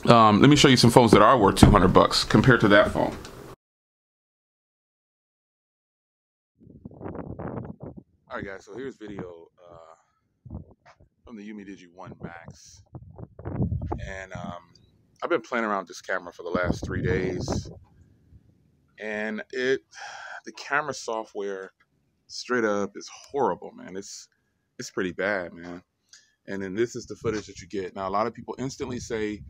Let me show you some phones that are worth 200 bucks compared to that phone. All right, guys, so here's video from the Umidigi One Max. And I've been playing around with this camera for the last 3 days. And the camera software straight up is horrible, man. It's pretty bad, man. And then this is the footage that you get. Now, a lot of people instantly say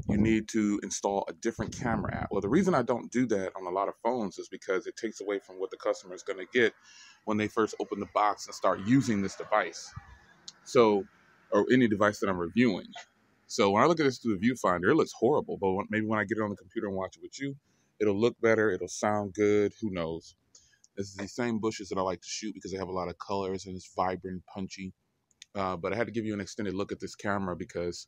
you need to install a different camera app. Well, the reason I don't do that on a lot of phones is because it takes away from what the customer is going to get when they first open the box and start using this device. So, or any device that I'm reviewing. So when I look at this through the viewfinder, it looks horrible. But maybe when I get it on the computer and watch it with you, it'll look better. It'll sound good. Who knows? This is the same bushes that I like to shoot because they have a lot of colors and it's vibrant, punchy. But I had to give you an extended look at this camera because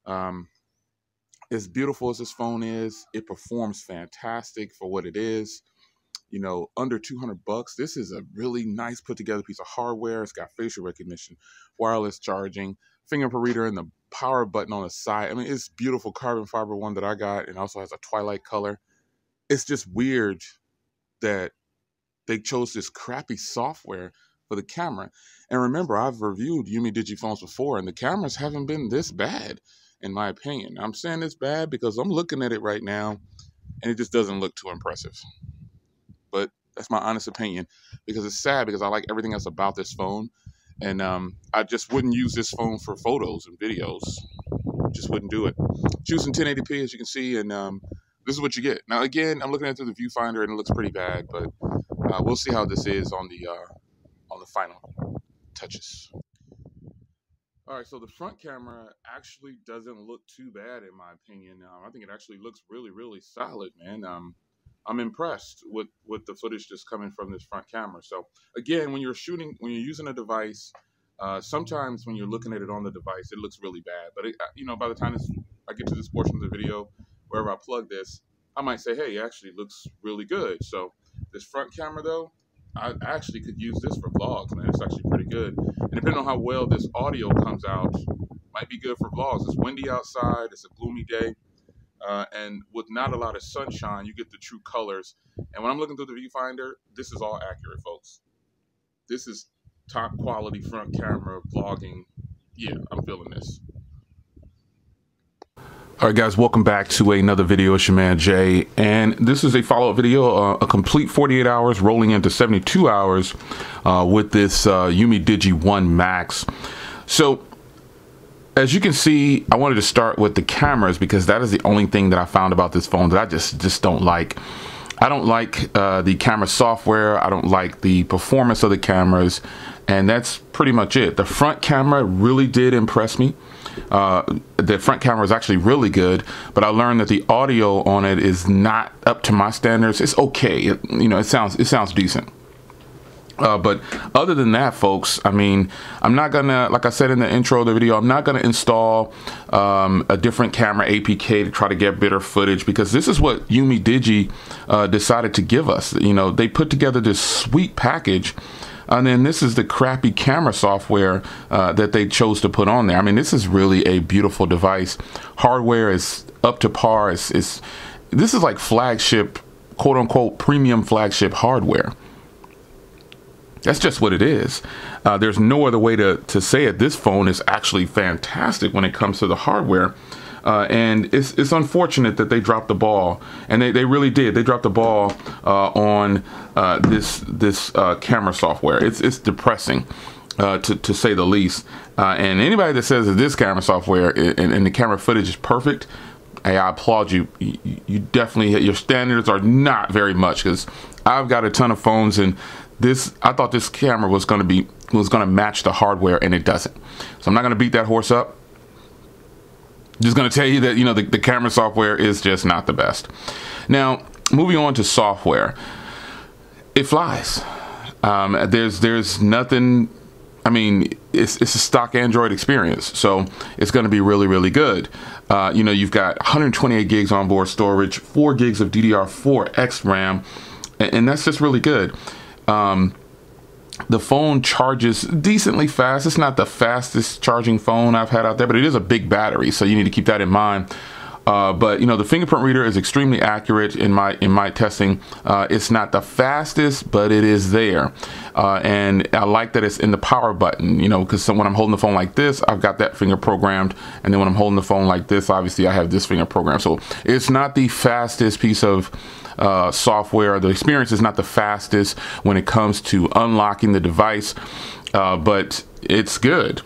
as beautiful as this phone is, it performs fantastic for what it is. You know, under 200 bucks, this is a really nice put together piece of hardware. It's got facial recognition, wireless charging, fingerprint reader, and the power button on the side. I mean, it's beautiful carbon fiber one that I got, and also has a twilight color. It's just weird that they chose this crappy software for the camera. And remember, I've reviewed Umidigi phones before, and the cameras haven't been this bad, in my opinion. I'm saying this bad because I'm looking at it right now, and it just doesn't look too impressive. But that's my honest opinion, because it's sad because I like everything else about this phone. And I just wouldn't use this phone for photos and videos. Just wouldn't do it. Choosing 1080p, as you can see, and this is what you get. Now, again, I'm looking at it through the viewfinder, and it looks pretty bad, but we'll see how this is on the final touches. All right, so the front camera actually doesn't look too bad, in my opinion. I think it actually looks really, really solid, man. I'm impressed with the footage that's coming from this front camera. So again, when you're using a device, sometimes when you're looking at it on the device, it looks really bad. But you know, by the time I get to this portion of the video, wherever I plug this, I might say, hey, it actually looks really good. So this front camera, though, I actually could use this for vlogs, man. It's actually pretty good. And depending on how well this audio comes out, might be good for vlogs. It's windy outside. It's a gloomy day. And with not a lot of sunshine, you get the true colors. And when I'm looking through the viewfinder, this is all accurate, folks. This is top quality front camera vlogging. Yeah, I'm feeling this. All right, guys, welcome back to another video. It's your man Jay, and this is a follow-up video, a complete 48 hours rolling into 72 hours with this Umidigi One Max. So as you can see, I wanted to start with the cameras because that is the only thing that I found about this phone that I just don't like. I don't like the camera software. I don't like the performance of the cameras, and that's pretty much it. The front camera really did impress me. The front camera is actually really good, but I learned that the audio on it is not up to my standards. It's okay. It sounds decent. But other than that, folks, I mean, I'm not gonna, like I said in the intro of the video, I'm not gonna install a different camera APK to try to get better footage, because this is what Umidigi decided to give us. You know, they put together this sweet package, and then this is the crappy camera software that they chose to put on there. I mean, this is really a beautiful device. Hardware is up to par. This is like flagship, quote unquote, premium flagship hardware. That's just what it is. There's no other way to say it. This phone is actually fantastic when it comes to the hardware. And it's unfortunate that they dropped the ball. And they really did. They dropped the ball on this camera software. It's depressing, to say the least. And anybody that says that this camera software and the camera footage is perfect, hey, I applaud you. You definitely, your standards are not very much, because I've got a ton of phones, and I thought this camera was going to match the hardware, and it doesn't. So I'm not going to beat that horse up. Just going to tell you that, you know, the camera software is just not the best. Now, moving on to software, it flies. There's nothing. I mean, it's a stock Android experience, so it's going to be really, really good. You know, you've got 128 gigs onboard storage, 4 gigs of DDR4X RAM, and that's just really good. The phone charges decently fast. It's not the fastest charging phone I've had out there, but it is a big battery, so you need to keep that in mind. But you know, the fingerprint reader is extremely accurate in my testing. It's not the fastest, but it is there. And I like that it's in the power button, you know, because when I'm holding the phone like this, I've got that finger programmed. And then when I'm holding the phone like this, obviously I have this finger programmed. So it's not the fastest piece of software. The experience is not the fastest when it comes to unlocking the device, but it's good.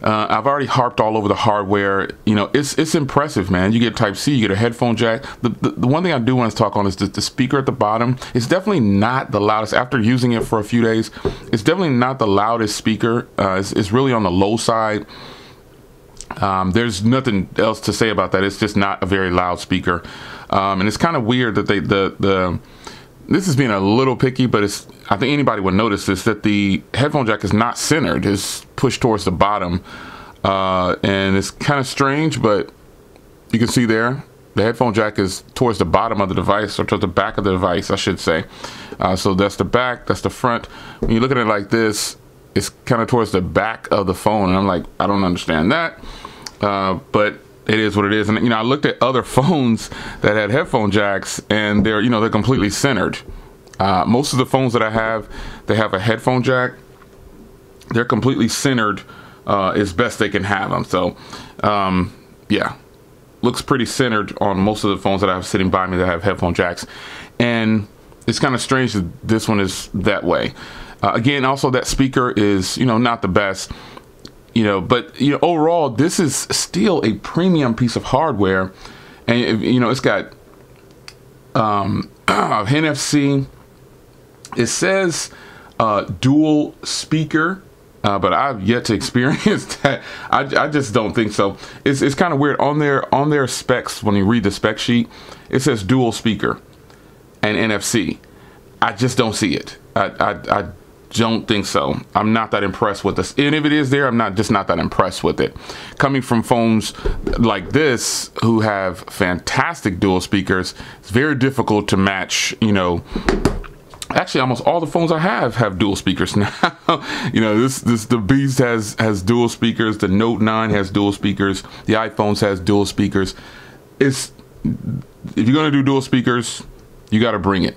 I've already harped all over the hardware. You know, it's impressive, man. You get Type-C, you get a headphone jack. The one thing I do want to talk on is the speaker at the bottom. It's definitely not the loudest. After using it for a few days, it's definitely not the loudest speaker. It's really on the low side. There's nothing else to say about that. It's just not a very loud speaker. And it's kind of weird that this is being a little picky, but I think anybody would notice this, that the headphone jack is not centered. It's pushed towards the bottom. And it's kind of strange, but you can see there, the headphone jack is towards the bottom of the device, or towards the back of the device, I should say. So that's the back, that's the front. When you look at it like this, it's kind of towards the back of the phone. And I'm like, I don't understand that. But it is what it is. And you know, I looked at other phones that had headphone jacks, and they're completely centered. Most of the phones that I have, they have a headphone jack. They're completely centered as best they can have them. So yeah, looks pretty centered on most of the phones that I have sitting by me that have headphone jacks. And it's kind of strange that this one is that way. Again, also that speaker is, you know, not the best. You know, but you know, overall, this is still a premium piece of hardware, and you know, it's got NFC. It says dual speaker, but I've yet to experience that. I just don't think so. It's kind of weird on their specs. When you read the spec sheet, it says dual speaker and NFC. I just don't see it. I don't think so. I'm not that impressed with this. And if it is there, I'm just not that impressed with it. Coming from phones like this, who have fantastic dual speakers, it's very difficult to match, you know. Actually, almost all the phones I have dual speakers now. You know, the Beast has dual speakers. The Note 9 has dual speakers. The iPhones has dual speakers. If you're gonna do dual speakers, you got to bring it.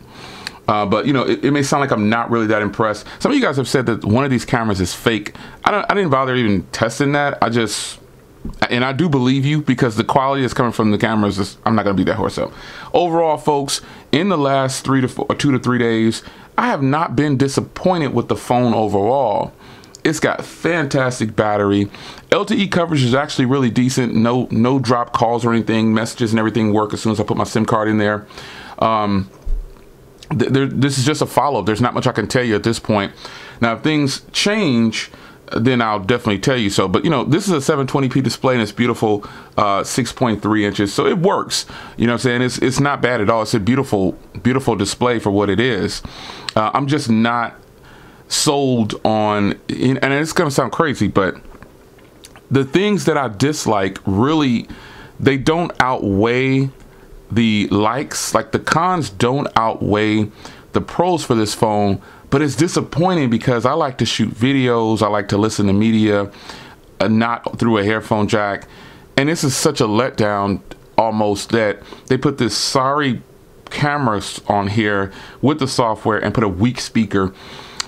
But you know, it may sound like I'm not really that impressed. Some of you guys have said that one of these cameras is fake. I didn't bother even testing that. And I do believe you, because the quality that's coming from the cameras, I'm not gonna beat that horse up. Overall, folks, in the last 2 to 3 days, I have not been disappointed with the phone overall. It's got fantastic battery. LTE coverage is actually really decent. No drop calls or anything. Messages and everything work as soon as I put my SIM card in there. This is just a follow-up. There's not much I can tell you at this point. Now, if things change, then I'll definitely tell you so. But you know, this is a 720p display, and it's beautiful, 6.3 inches, so it works. You know what I'm saying? It's not bad at all. It's a beautiful display for what it is. I'm just not sold on, and it's gonna sound crazy, but the things that I dislike, really, they don't outweigh the likes. Like, the cons don't outweigh the pros for this phone. But it's disappointing because I like to shoot videos, I like to listen to media, not through a headphone jack. And this is such a letdown, almost, that they put this sorry cameras on here with the software and put a weak speaker.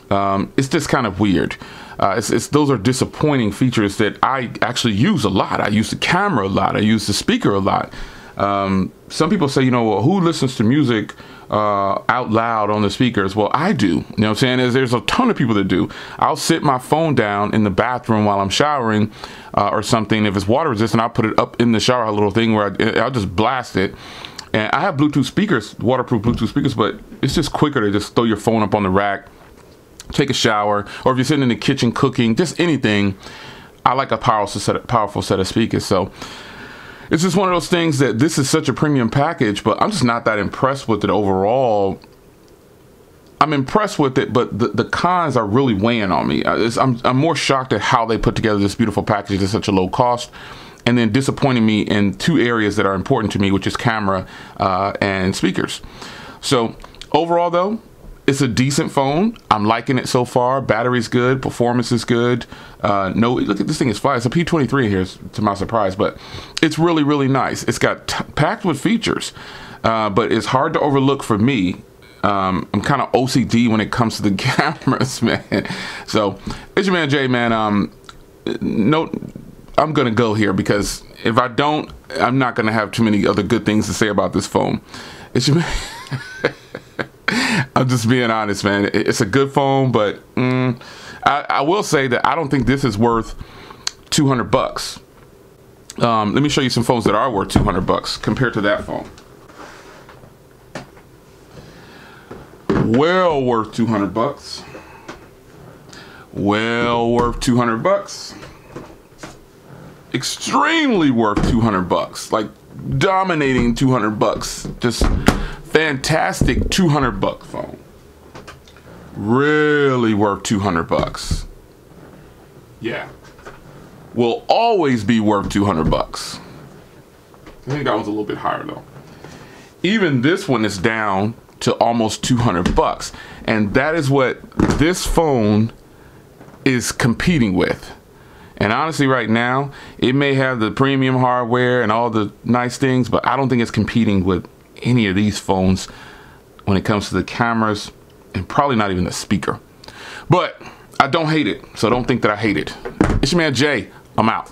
It's just kind of weird. Those are disappointing features that I actually use a lot. I use the camera a lot. I use the speaker a lot. Some people say, you know, well, who listens to music out loud on the speakers? Well, I do. You know what I'm saying? There's a ton of people that do. I'll sit my phone down in the bathroom while I'm showering or something. If it's water resistant, I'll put it up in the shower, a little thing where I'll just blast it. And I have Bluetooth speakers, waterproof Bluetooth speakers, but it's just quicker to just throw your phone up on the rack, take a shower, or if you're sitting in the kitchen cooking, just anything. I like a powerful set of speakers. So it's just one of those things that this is such a premium package, but I'm just not that impressed with it overall. I'm impressed with it, but the cons are really weighing on me. I'm more shocked at how they put together this beautiful package at such a low cost, and then disappointing me in two areas that are important to me, which is camera and speakers. So overall, though, it's a decent phone. I'm liking it so far. Battery's good. Performance is good. No, look at this thing is fly. It's a P23 here, to my surprise, but it's really, really nice. It's got packed with features, but it's hard to overlook for me. I'm kind of OCD when it comes to the cameras, man. So it's your man Jay, man. No, I'm gonna go here because if I don't, I'm not gonna have too many other good things to say about this phone. It's your man. I'm just being honest, man. It's a good phone, but I will say that I don't think this is worth $200. Let me show you some phones that are worth $200 compared to that phone. Well worth $200. Well worth $200. Extremely worth $200. Like dominating $200. Just fantastic $200 phone. Really worth $200. Yeah. Will always be worth $200. I think that was a little bit higher though. Even this one is down to almost $200, and that is what this phone is competing with. And honestly, right now, it may have the premium hardware and all the nice things, but I don't think it's competing with any of these phones when it comes to the cameras, and probably not even the speaker. But I don't hate it, so don't think that I hate it. It's your man Jay. I'm out.